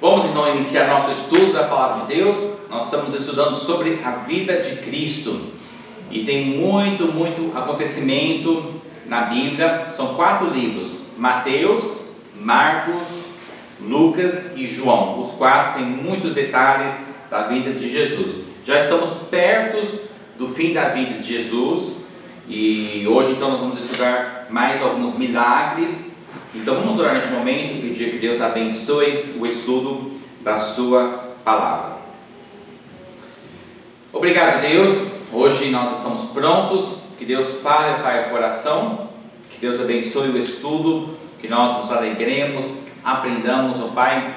Vamos então iniciar nosso estudo da Palavra de Deus. Nós estamos estudando sobre a vida de Cristo e tem muito acontecimento na Bíblia. São 4 livros: Mateus, Marcos, Lucas e João. Os 4 têm muitos detalhes da vida de Jesus. Já estamos perto do fim da vida de Jesus e hoje então nós vamos estudar mais alguns milagres. Então vamos orar neste momento e pedir que Deus abençoe o estudo da sua palavra. Obrigado, Deus. Hoje nós estamos prontos. Que Deus fale, Pai, o coração. Que Deus abençoe o estudo. Que nós nos alegremos, aprendamos, ó Pai.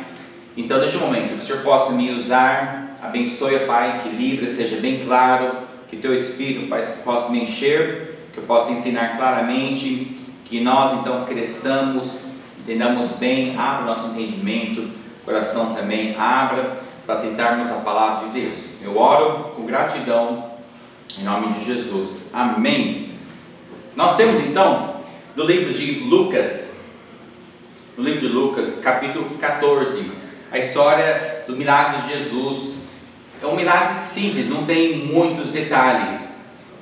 Então neste momento, que o Senhor possa me usar. Abençoe, ó Pai, que livre seja bem claro. Que Teu Espírito, Pai, possa me encher. Que eu possa ensinar claramente. Que nós então cresçamos, entendamos bem, abra o nosso entendimento, o coração também abra para aceitarmos a palavra de Deus. Eu oro com gratidão, em nome de Jesus. Amém. Nós temos então, no livro de Lucas, capítulo 14, a história do milagre de Jesus. É um milagre simples, não tem muitos detalhes,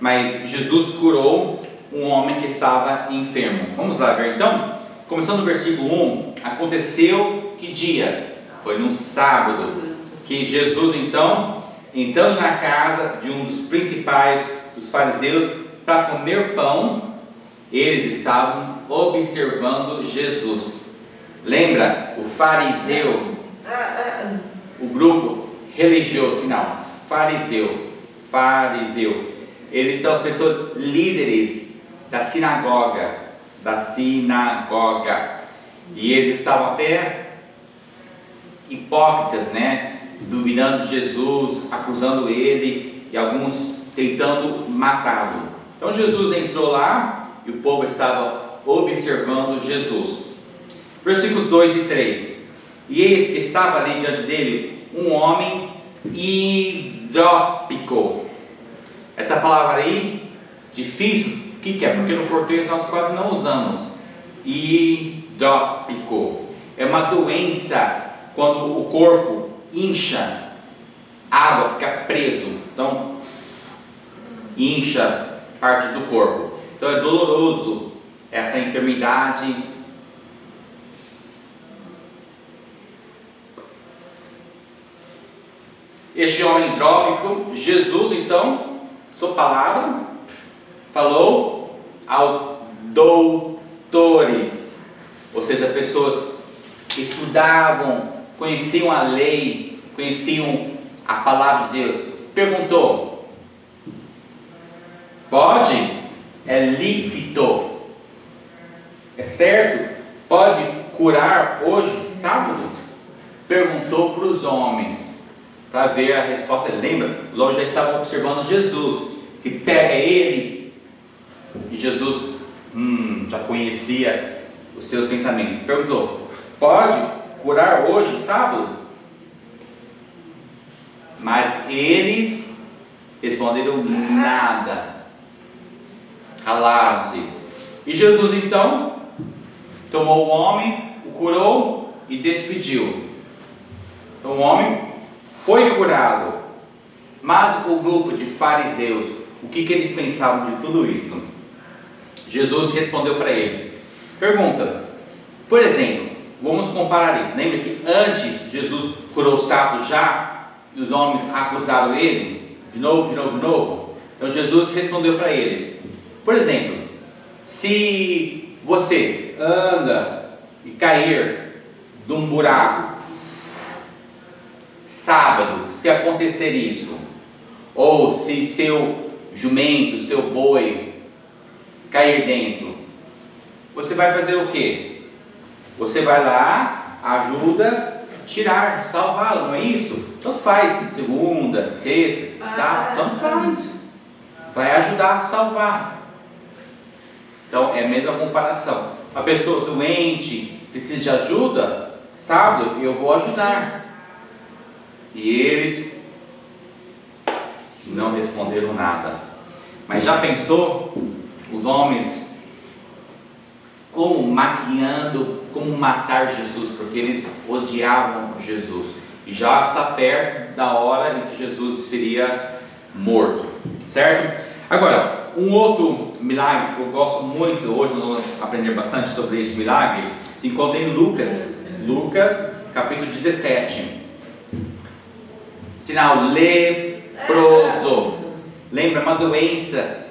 mas Jesus curou um homem que estava enfermo. Vamos lá ver então? Começando no versículo 1, aconteceu que dia? Foi num sábado, que Jesus então, entrando na casa de um dos principais dos fariseus para comer pão, eles estavam observando Jesus. Lembra? O fariseu, o grupo religioso, não, fariseu, eles são as pessoas líderes da sinagoga, e eles estavam até hipócritas, duvidando de Jesus, acusando ele, e alguns tentando matá-lo. Então Jesus entrou lá, e o povo estava observando Jesus. Versículos 2 e 3, e eis que estava ali diante dele um homem hidrópico. Essa palavra aí, difícil. O que é? Porque no português nós quase não usamos. Hidrópico é uma doença quando o corpo incha, a água fica preso, então incha partes do corpo. Então é doloroso essa enfermidade. Este homem hidrópico, Jesus então, sua palavra, falou aos doutores, ou seja, pessoas que estudavam, conheciam a lei, conheciam a palavra de Deus. Perguntou: pode? É lícito? É certo? Pode curar hoje, sábado? Perguntou para os homens, para ver a resposta. Lembra? Os homens já estavam observando Jesus. Se pega ele. E Jesus já conhecia os seus pensamentos. Perguntou: pode curar hoje, sábado? Mas eles responderam nada, calaram-se. E Jesus então tomou o homem, o curou e despediu. Então o homem foi curado. Mas o grupo de fariseus, o que eles pensavam de tudo isso? Jesus respondeu para eles. Pergunta: por exemplo, vamos comparar isso. Lembra que antes Jesus curou o sábado já, e os homens acusaram ele, de novo. Então Jesus respondeu para eles. Por exemplo, se você anda e cair de um buraco, sábado, se acontecer isso, ou se seu jumento, seu boi cair dentro, você vai fazer o quê? Você vai lá, ajuda, tirar, salvá-lo, não é isso? Tanto faz, segunda, sexta, sábado, tanto faz. Vai ajudar a salvar. Então é a mesma comparação. Uma pessoa doente, precisa de ajuda, sábado eu vou ajudar. E eles não responderam nada. Mas já pensou os homens como maquiando como matar Jesus, porque eles odiavam Jesus. E já está perto da hora em que Jesus seria morto, certo? Agora, um outro milagre que eu gosto muito, hoje nós vamos aprender bastante sobre esse milagre, se encontra em Lucas, capítulo 17. Sinal leproso. Lembra, uma doença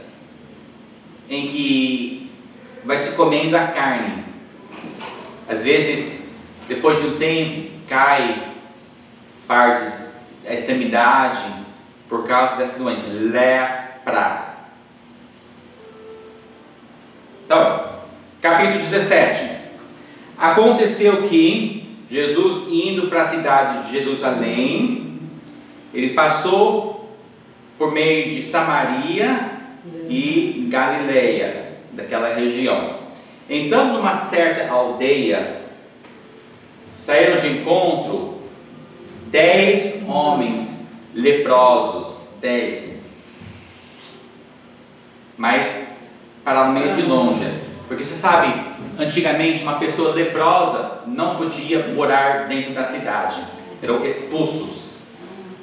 em que vai se comendo a carne. Às vezes, depois de um tempo, cai partes da extremidade por causa dessa doença, lepra. Então, capítulo 17. Aconteceu que Jesus, indo para a cidade de Jerusalém, ele passou por meio de Samaria e Galileia, daquela região. Então, numa certa aldeia, saíram de encontro 10 homens leprosos. 10. Mas para meio de longe, porque você sabe, antigamente uma pessoa leprosa não podia morar dentro da cidade, eram expulsos.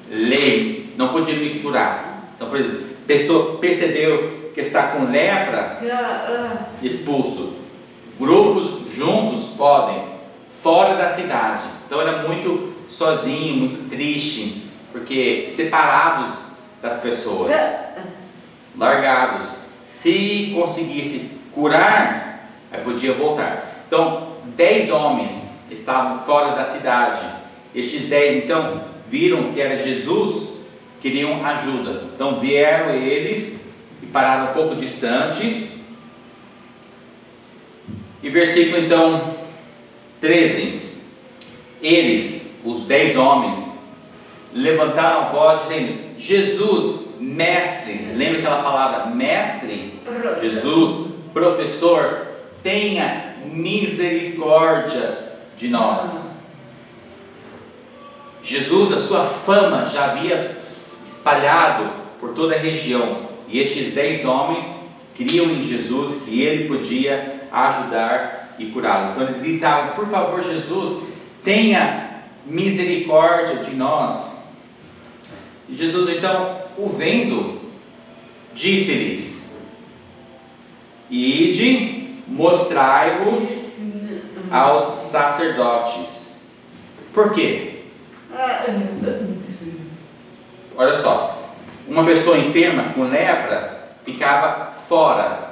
Lei, não podia misturar. Então, por exemplo, a pessoa percebeu que está com lepra, expulso. Grupos juntos podem, fora da cidade. Então era muito sozinho, muito triste, porque separados das pessoas, largados. Se conseguisse curar, aí podia voltar. Então 10 homens estavam fora da cidade. Estes 10 então viram que era Jesus, queriam ajuda. Então vieram eles e pararam um pouco distantes. E versículo então 13. Eles, os 10 homens, levantaram a voz dizendo: Jesus, mestre, lembra aquela palavra mestre? Jesus, professor, tenha misericórdia de nós. Jesus, a sua fama já havia espalhado por toda a região, e estes 10 homens criam em Jesus que ele podia ajudar e curá-los. Então eles gritavam: por favor, Jesus, tenha misericórdia de nós. E Jesus então, o vendo, disse-lhes: ide, mostrai-vos aos sacerdotes. Por quê? Olha só, uma pessoa enferma com lepra ficava fora.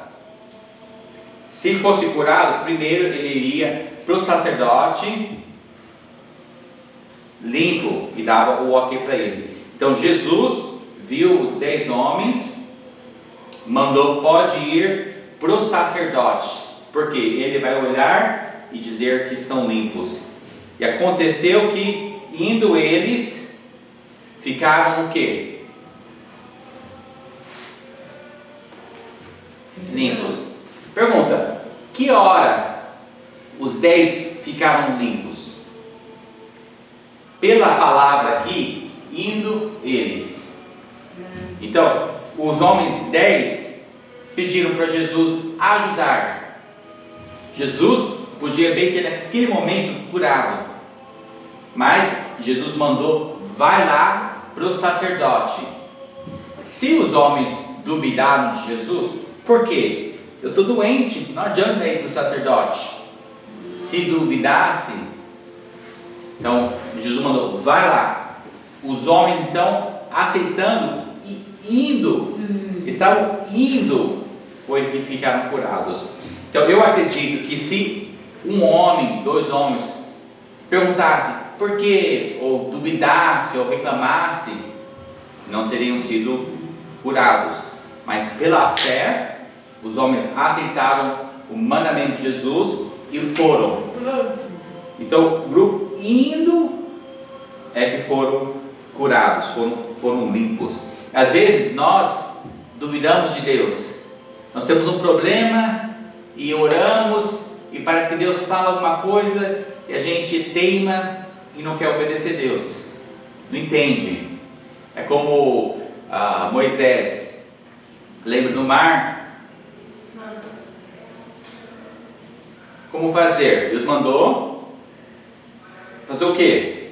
Se fosse curado, primeiro ele iria para o sacerdote limpo e dava o ok para ele. Então Jesus viu os 10 homens, mandou: pode ir para o sacerdote, porque ele vai olhar e dizer que estão limpos. E aconteceu que, indo eles, ficaram o quê? Limpos. Pergunta: que hora os 10 ficaram limpos? Pela palavra aqui, indo eles. Então, os homens 10 pediram para Jesus ajudar. Jesus podia bem ter naquele momento curado, mas Jesus mandou: vai lá para o sacerdote. Se os homens duvidaram de Jesus, por quê? Eu estou doente, não adianta ir para o sacerdote. Se duvidasse, então Jesus mandou: vai lá. Os homens então, aceitando e indo, estavam indo, foi que ficaram curados. Então eu acredito que se um homem, 2 homens perguntasse por quê, ou duvidasse, ou reclamasse, não teriam sido curados. Mas pela fé, os homens aceitaram o mandamento de Jesus e foram. Então o grupo indo é que foram curados, foram limpos. Às vezes nós duvidamos de Deus. Nós temos um problema e oramos e parece que Deus fala alguma coisa e a gente teima e não quer obedecer a Deus. Não entende. É como Moisés. Lembra do mar? como fazer. Deus mandou fazer o quê?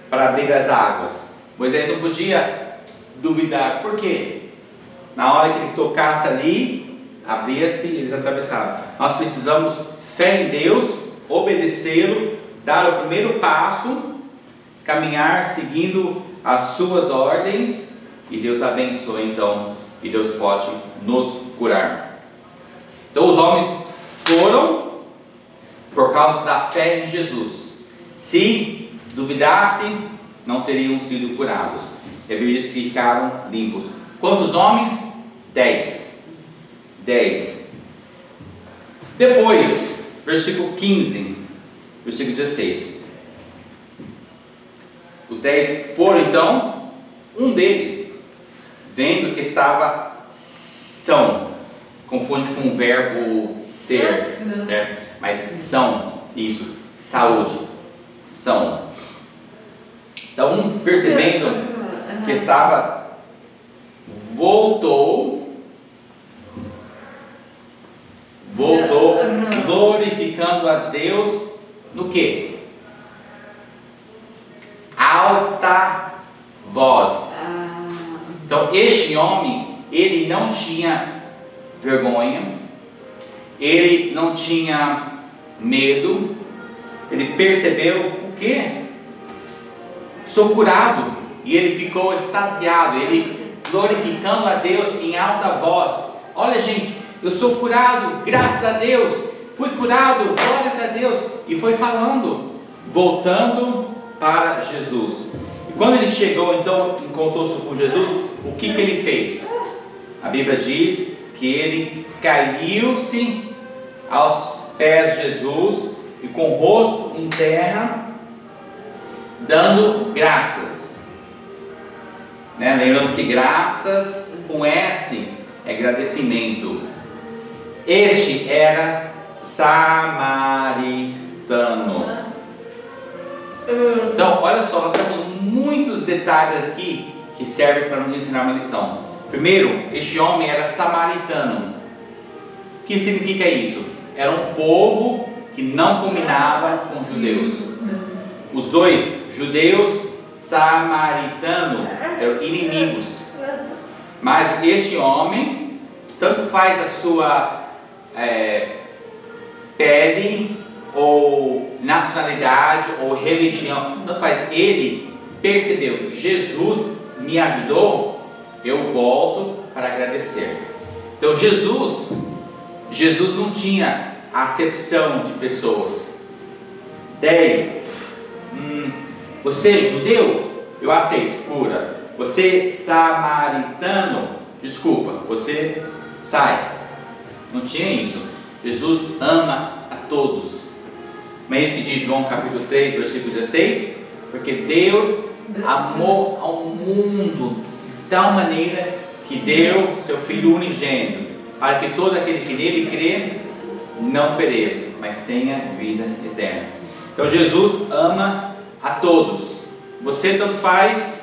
Para abrir as águas. Moisés não podia duvidar. Por quê? Na hora que ele tocasse ali, abria-se e eles atravessavam. Nós precisamos fé em Deus, obedecê-lo, dar o primeiro passo, caminhar seguindo as suas ordens, e Deus abençoa então, e Deus pode nos curar. Então os homens foram por causa da fé em Jesus. Se duvidassem, não teriam sido curados. E a Bíblia diz que ficaram limpos. Quantos homens? 10. Depois, versículo 15, versículo 16. Os 10 foram então, um deles, vendo que estava são, confunde com o verbo ser, certo? Mas são, isso, saúde, são. Então, percebendo que estava, voltou, glorificando a Deus no que? Alta voz. Então este homem, ele não tinha vergonha, ele não tinha medo, ele percebeu o que? Sou curado, e ele ficou extasiado, ele glorificando a Deus em alta voz. Olha, gente, eu sou curado, graças a Deus, fui curado, glórias a Deus, e foi falando, voltando para Jesus. E quando ele chegou, então, encontrou-se com Jesus, o que ele fez? A Bíblia diz que ele caiu-se aos pés de Jesus, e com o rosto em terra, dando graças, né? Lembrando que graças com S é agradecimento. Este era samaritano. Então, olha só, nós temos muitos detalhes aqui que servem para nos ensinar uma lição. Primeiro, este homem era samaritano. O que significa isso? Era um povo que não combinava com os judeus. Os dois, judeus, samaritano, eram inimigos. Mas este homem, tanto faz a sua pele, ou nacionalidade, ou religião, tanto faz, ele percebeu, Jesus me ajudou, eu volto para agradecer. Então Jesus não tinha acepção de pessoas. 10. Você é judeu? Eu aceito, cura. Você samaritano? Desculpa, você sai. Não tinha isso. Jesus ama a todos. Não é isso que diz João capítulo 3, versículo 16? Porque Deus amou ao mundo de tal maneira que deu seu Filho unigênito, para que todo aquele que nele crê não pereça, mas tenha vida eterna. Então Jesus ama a todos. Você tanto faz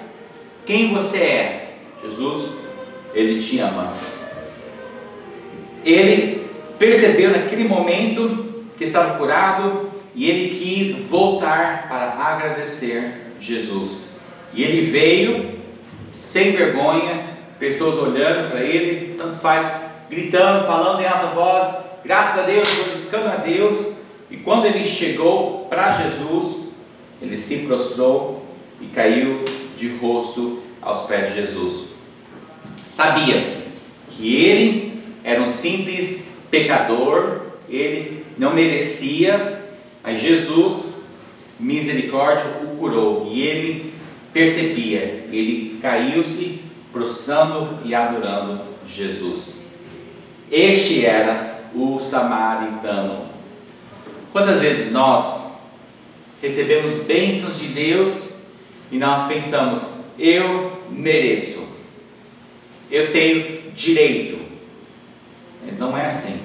quem você é. Jesus, ele te ama. Ele percebeu naquele momento que estava curado, e ele quis voltar para agradecer Jesus. E ele veio sem vergonha, pessoas olhando para ele, tanto faz, gritando, falando em alta voz, graças a Deus, glorificando a Deus. E quando ele chegou para Jesus, ele se prostrou e caiu de rosto aos pés de Jesus. Sabia que ele era um simples pecador, ele não merecia, mas Jesus, misericórdia, o curou, e ele percebia, ele caiu-se, prostrando e adorando Jesus. Este era o samaritano. Quantas vezes nós recebemos bênçãos de Deus e nós pensamos, eu mereço, eu tenho direito, mas não é assim.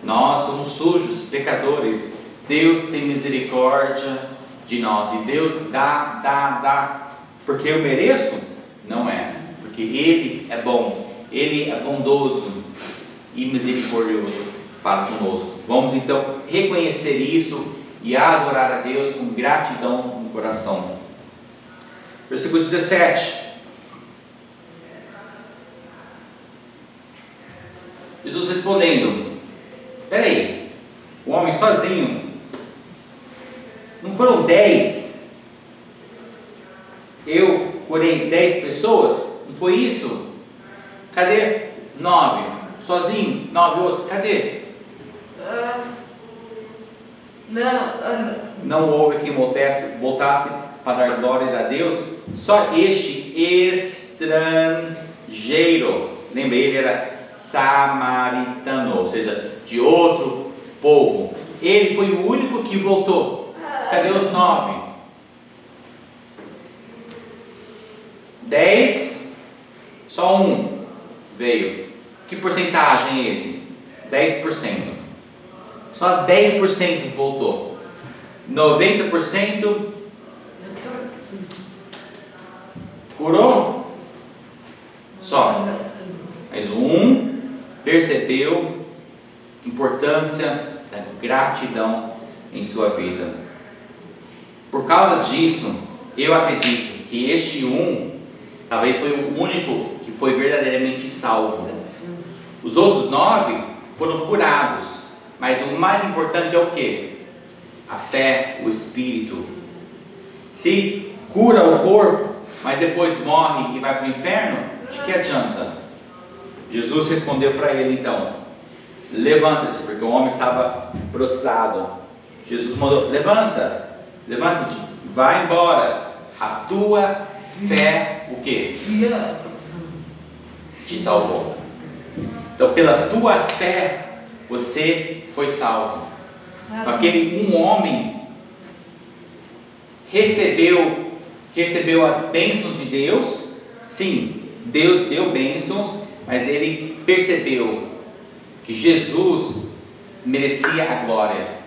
Nós somos sujos, pecadores. Deus tem misericórdia de nós, e Deus dá, porque eu mereço? Não é, porque Ele é bom, Ele é bondoso e misericordioso para conosco. Vamos então reconhecer isso e adorar a Deus com gratidão no coração. Versículo 17. Jesus respondendo: peraí, o homem sozinho, não foram 10? Eu curei 10 pessoas? Não foi isso? Cadê 9? Sozinho? 9 outros? Cadê? Não houve quem voltasse para dar glória a Deus, só este estrangeiro. Lembra, ele era samaritano, ou seja, de outro povo. Ele foi o único que voltou. Cadê os 9? 10, só um veio. Que porcentagem é esse? 10%. Só 10% voltou. 90% curou? Só. Mas um percebeu a importância da gratidão em sua vida. Por causa disso, eu acredito que este talvez foi o único que foi verdadeiramente salvo. Os outros 9 foram curados, mas o mais importante é o quê? A fé, o Espírito. Se cura o corpo, mas depois morre e vai para o inferno, de que adianta? Jesus respondeu para ele então: levanta-te, porque o homem estava prostrado. Jesus mandou: levanta-te, vai embora, a tua fé, o quê? Te salvou. Então, pela tua fé, você foi salvo. Aquele homem recebeu as bênçãos de Deus. Sim, Deus deu bênçãos, mas ele percebeu que Jesus merecia a glória.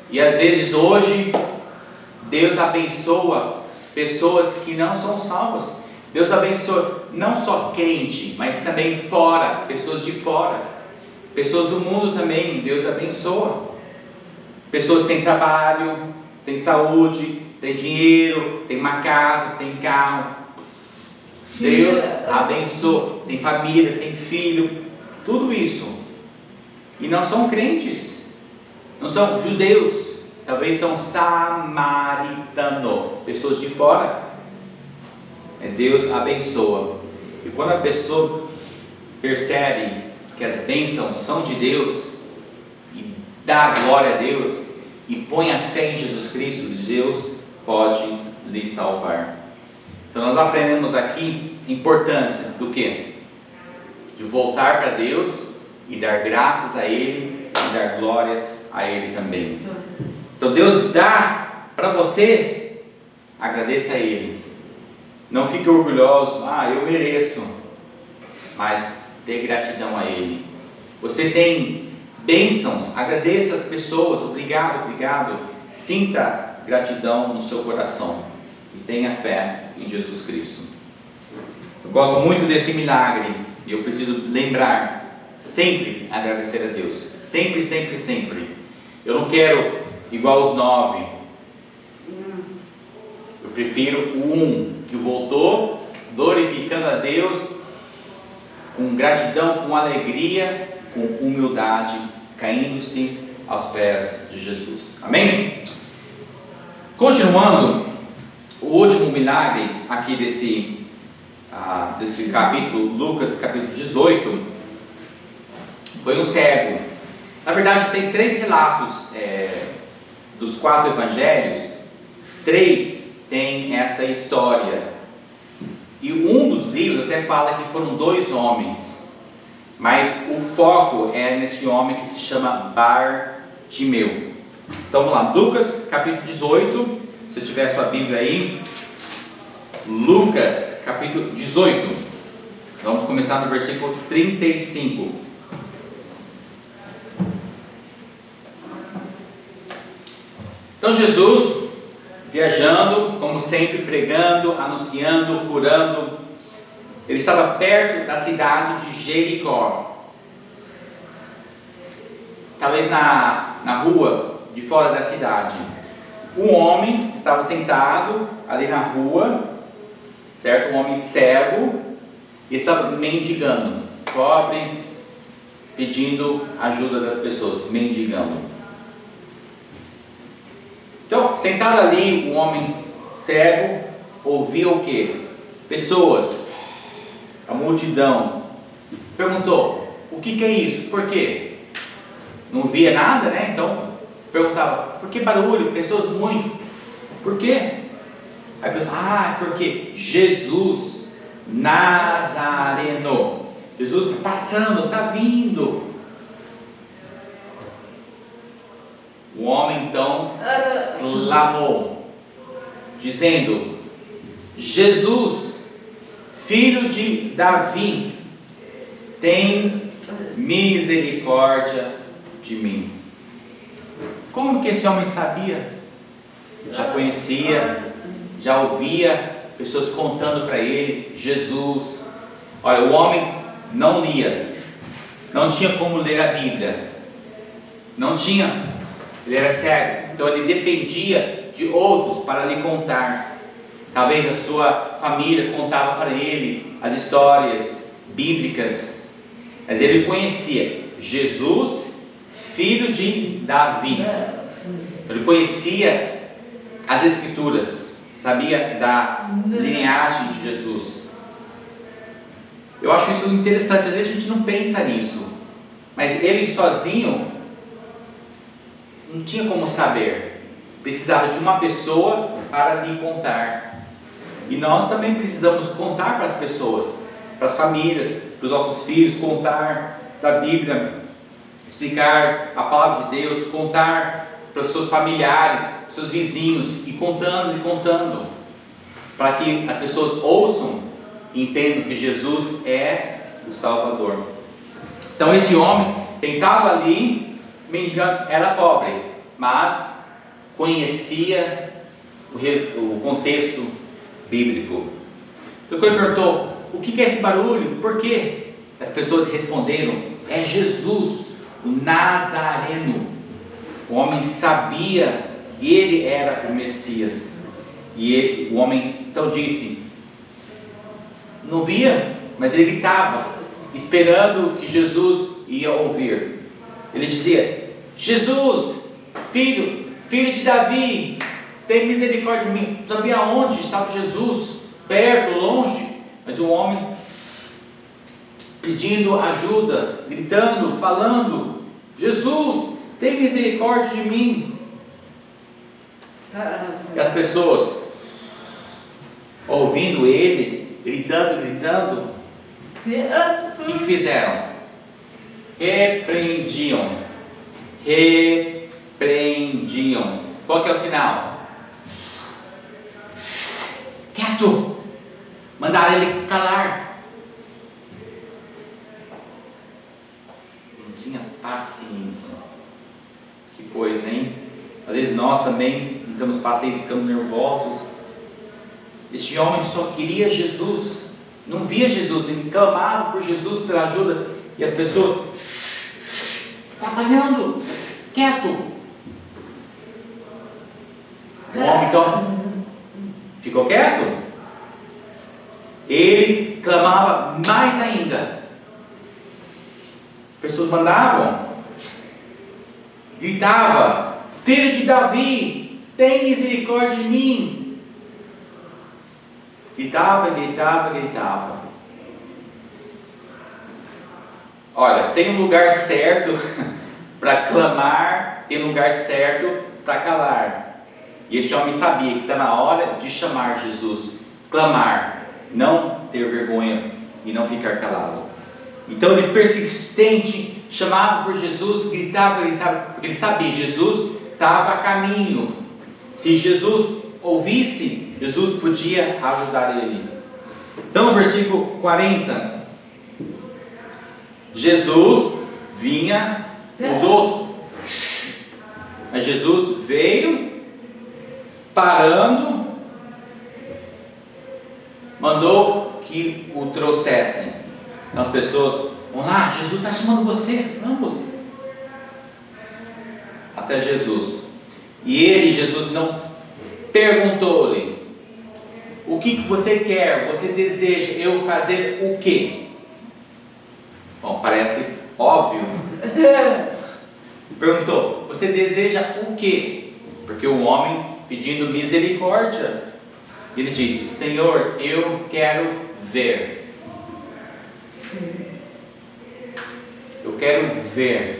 E às vezes hoje Deus abençoa pessoas que não são salvas. Deus abençoa não só crente, mas também fora, pessoas de fora, pessoas do mundo também. Deus abençoa. Pessoas que têm trabalho, têm saúde, têm dinheiro, têm uma casa, têm carro. Deus abençoa. Tem família, tem filho, tudo isso. E não são crentes, não são judeus, talvez são samaritanos, pessoas de fora. Mas Deus abençoa. E quando a pessoa percebe que as bênçãos são de Deus, e dá glória a Deus, e põe a fé em Jesus Cristo, Deus pode lhe salvar. Então nós aprendemos aqui a importância do quê? De voltar para Deus e dar graças a Ele, e dar glórias a Ele também. Então Deus dá para você, agradeça a Ele. Não fique orgulhoso, eu mereço, mas dê gratidão a Ele. Você tem bênçãos, agradeça as pessoas, obrigado. Sinta gratidão no seu coração e tenha fé em Jesus Cristo. Eu gosto muito desse milagre e eu preciso lembrar, sempre agradecer a Deus, sempre. Eu não quero igual os 9, eu prefiro o que voltou, glorificando a Deus, com gratidão, com alegria, com humildade, caindo-se aos pés de Jesus. Amém? Continuando, o último milagre aqui desse capítulo, Lucas capítulo 18, foi um cego. Na verdade tem 3 relatos dos 4 evangelhos, 3 tem essa história, e um dos livros até fala que foram 2 homens, mas o foco é nesse homem que se chama Bartimeu. Então vamos lá, Lucas capítulo 18, se tiver sua Bíblia aí, Lucas capítulo 18, vamos começar no versículo 35. Então Jesus, viajando, como sempre, pregando, anunciando, curando, ele estava perto da cidade de Jericó. talvez na rua de fora da cidade. Um homem estava sentado ali na rua, certo? Um homem cego, e estava mendigando, pobre, pedindo ajuda das pessoas, mendigando. Então, sentado ali, um homem cego ouvia o quê? Pessoas, a multidão. Perguntou: o que é isso? Por quê? Não via nada, né? Então perguntava: por que barulho? Pessoas muito. Por quê? Aí perguntava: porque Jesus Nazareno. Jesus está passando, está vindo. O homem então clamou, dizendo: Jesus, filho de Davi, tem misericórdia de mim. Como que esse homem sabia? Já conhecia, já ouvia pessoas contando para ele: Jesus. Olha, o homem não lia, não tinha como ler a Bíblia, não tinha, ele era cego, então ele dependia de outros para lhe contar. Talvez a sua família contava para ele as histórias bíblicas, mas ele conhecia Jesus, filho de Davi. Ele conhecia as Escrituras, sabia da linhagem de Jesus. Eu acho isso interessante, às vezes a gente não pensa nisso, mas ele sozinho não tinha como saber, precisava de uma pessoa para lhe contar. E nós também precisamos contar para as pessoas, para as famílias, para os nossos filhos, contar da Bíblia, explicar a palavra de Deus, contar para os seus familiares, para os seus vizinhos, e contando, para que as pessoas ouçam e entendam que Jesus é o Salvador. Então esse homem sentado ali, mendigando, era pobre, mas conhecia o contexto bíblico. Então quando ele perguntou: o que é esse barulho? Por quê? As pessoas responderam: é Jesus, o Nazareno. O homem sabia que ele era o Messias. E o homem então disse, não via, mas ele gritava, esperando que Jesus ia ouvir. Ele dizia: Jesus, filho de Davi, tem misericórdia de mim. Não sabia onde estava Jesus, perto, longe, mas o homem pedindo ajuda, gritando, falando: Jesus, tem misericórdia de mim. E as pessoas, ouvindo ele, gritando, o que fizeram? Repreendiam. Qual que é o sinal? Quieto! Mandaram ele calar. Não tinha paciência. Que coisa, hein? Às vezes nós também não temos paciência, ficamos nervosos. Este homem só queria Jesus, não via Jesus, ele clamava por Jesus, pela ajuda, e as pessoas: está apanhando, quieto. O homem então ficou quieto. Ele clamava mais ainda. As pessoas mandavam, gritava: filho de Davi, tem misericórdia de mim. Gritava. Olha, tem um lugar certo para clamar, tem um lugar certo para calar. E este homem sabia que está na hora de chamar Jesus, clamar, não ter vergonha e não ficar calado. Então ele, persistente, chamava por Jesus, gritava, porque ele sabia, Jesus estava a caminho. Se Jesus ouvisse, Jesus podia ajudar ele. Então no versículo 40, Jesus vinha com os outros, mas Jesus veio parando, mandou que o trouxessem. Então as pessoas: vamos lá, Jesus está chamando você, vamos. até Jesus. E Jesus não perguntou-lhe: o que você quer? Você deseja eu fazer o quê? Bom, parece óbvio. Perguntou: você deseja o quê? Porque o homem pedindo misericórdia, ele disse: Senhor, eu quero ver. Eu quero ver.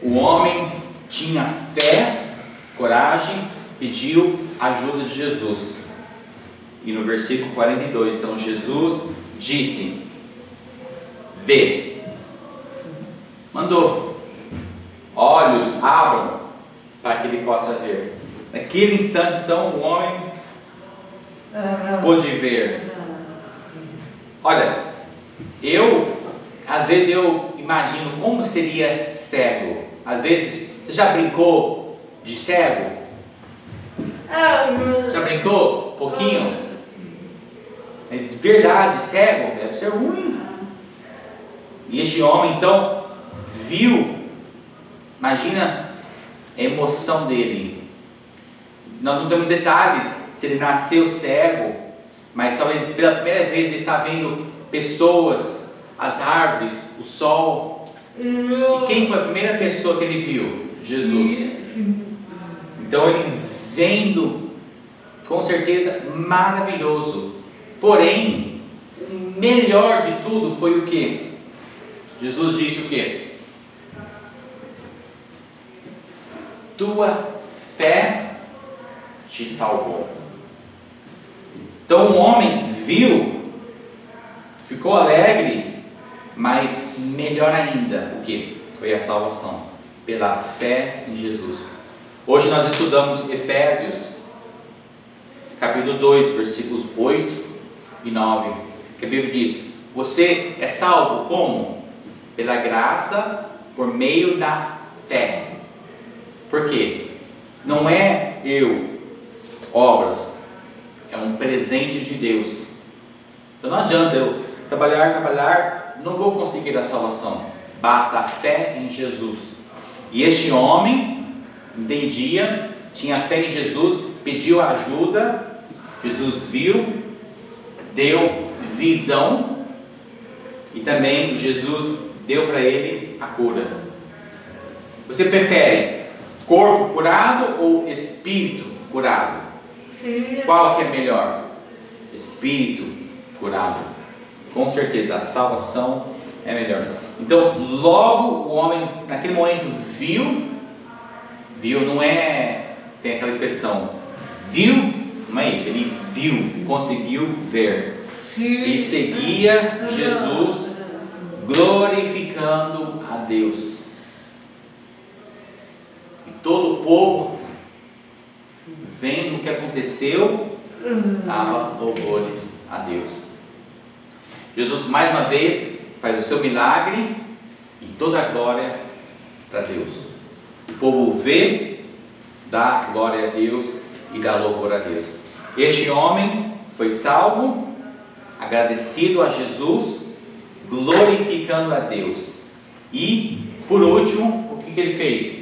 O homem tinha fé, coragem, pediu ajuda de Jesus. E no versículo 42, então Jesus disse: vê. Mandou. Olhos abram para que ele possa ver. Naquele instante, então, o homem pôde ver. Olha, às vezes eu imagino como seria cego. Às vezes, você já brincou de cego? Já brincou? Um pouquinho? É verdade, cego deve ser ruim. E este homem então viu. Imagina a emoção dele. Nós não temos detalhes se ele nasceu cego, mas talvez pela primeira vez ele está vendo pessoas, as árvores, o sol. E quem foi a primeira pessoa que ele viu? Jesus. Então ele vendo, com certeza maravilhoso. Porém, o melhor de tudo foi o que? Jesus disse o que? Tua fé te salvou. Então o homem viu, ficou alegre, mas melhor ainda, o que? Foi a salvação, pela fé em Jesus. Hoje nós estudamos Efésios, capítulo 2, versículos 8 e 9, que a Bíblia diz: você é salvo como? Pela graça, por meio da fé. Por quê? Não é obras, é um presente de Deus. Então não adianta eu trabalhar, não vou conseguir a salvação. Basta a fé em Jesus. E este homem entendia, tinha fé em Jesus, pediu ajuda, Jesus viu, deu visão, e também Jesus deu para ele a cura. Você prefere corpo curado ou espírito curado? Qual que é melhor? Espírito curado. Com certeza, a salvação é melhor. Então, logo o homem, naquele momento, viu, não é, tem aquela expressão, viu, não é isso, ele viu, conseguiu ver, e seguia Jesus, glorificando a Deus. E todo o povo, vendo o que aconteceu, dava louvores a Deus. Jesus mais uma vez faz o seu milagre e toda a glória para Deus. O povo vê, dá glória a Deus e dá louvor a Deus. Este homem foi salvo, agradecido a Jesus, glorificando a Deus. E, por último, o que ele fez?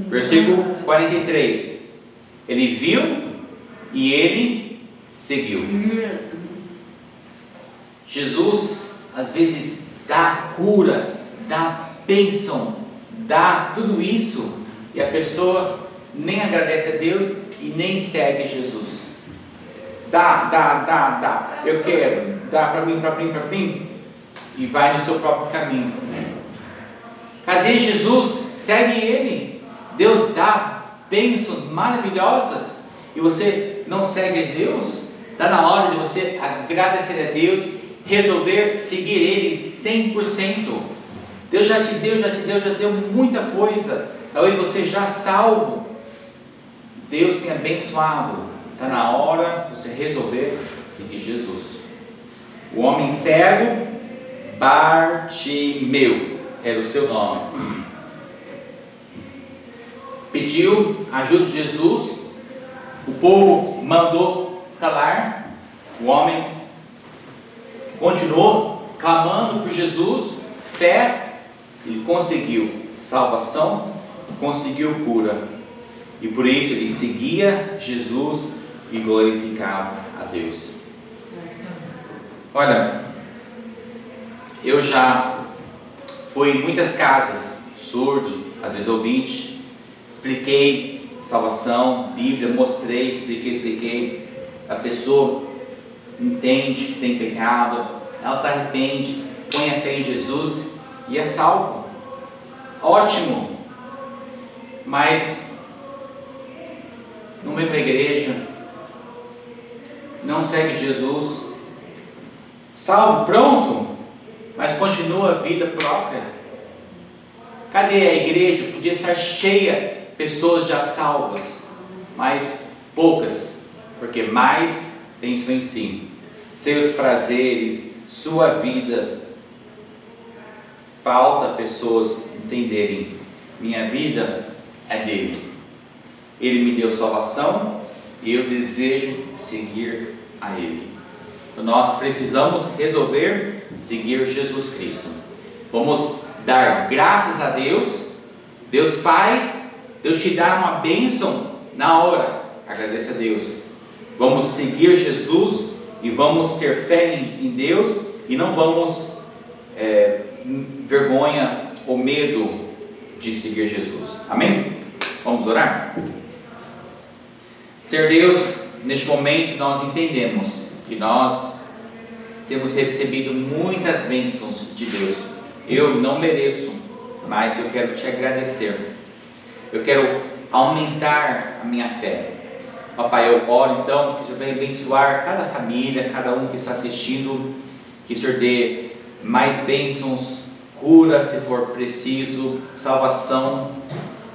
Versículo 43. Ele viu e ele seguiu. Jesus às vezes dá cura, dá bênção, dá tudo isso, e a pessoa nem agradece a Deus e nem segue Jesus. Dá, eu quero, dá para mim, e vai no seu próprio caminho. Cadê Jesus? Segue Ele. Deus dá bênçãos maravilhosas e você não segue a Deus. Está na hora de você agradecer a Deus, resolver seguir Ele 100%. Deus já te deu muita coisa. Talvez você já salvo, Deus tem abençoado. Está na hora de você resolver seguir Jesus. O homem cego, Bartimeu era o seu nome, pediu ajuda de Jesus. O povo mandou calar. O homem continuou clamando por Jesus, fé, ele conseguiu salvação, conseguiu cura. E por isso ele seguia Jesus e glorificava a Deus. Olha, eu já fui em muitas casas, surdos, às vezes ouvintes, expliquei salvação, Bíblia, mostrei, expliquei. A pessoa entende que tem pecado, ela se arrepende, põe a fé em Jesus e é salvo. Ótimo! Mas não vem para a igreja, não segue Jesus, salvo, pronto, mas continua a vida própria. Cadê a igreja? Podia estar cheia de pessoas já salvas, mas poucas, porque mais pensam em si, seus prazeres, sua vida. Falta pessoas entenderem: minha vida é dele, ele me deu salvação e eu desejo seguir a ele. Então nós precisamos resolver seguir Jesus Cristo. Vamos dar graças a Deus. Deus faz, Deus te dá uma bênção na hora, agradece a Deus. Vamos seguir Jesus e vamos ter fé em Deus e não vamos vergonha ou medo de seguir Jesus. Amém? Vamos orar? Senhor Deus, neste momento nós entendemos que nós temos recebido muitas bênçãos de Deus. Eu não mereço, mas eu quero te agradecer. Eu quero aumentar a minha fé. Papai, eu oro então que o Senhor venha abençoar cada família, cada um que está assistindo, que o Senhor dê mais bênçãos, cura se for preciso, salvação.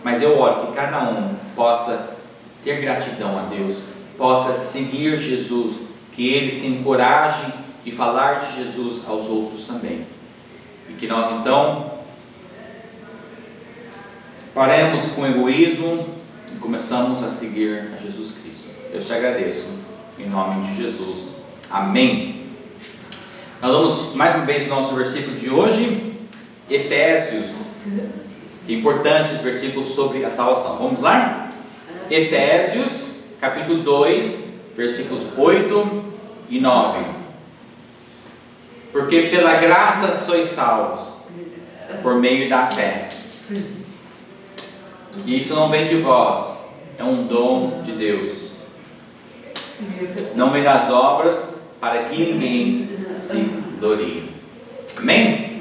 Mas eu oro que cada um possa ter gratidão a Deus, possa seguir Jesus, que eles tenham coragem de falar de Jesus aos outros também. E que nós então paremos com o egoísmo e começamos a seguir a Jesus Cristo. Eu te agradeço, em nome de Jesus. Amém. Nós vamos mais uma vez no nosso versículo de hoje, Efésios. Que importantes versículos sobre a salvação. Vamos lá? Efésios, capítulo 2, versículos 8 e 9. Porque pela graça sois salvos, por meio da fé. E isso não vem de vós, é um dom de Deus. Não vem das obras, para que ninguém se glorie. Amém?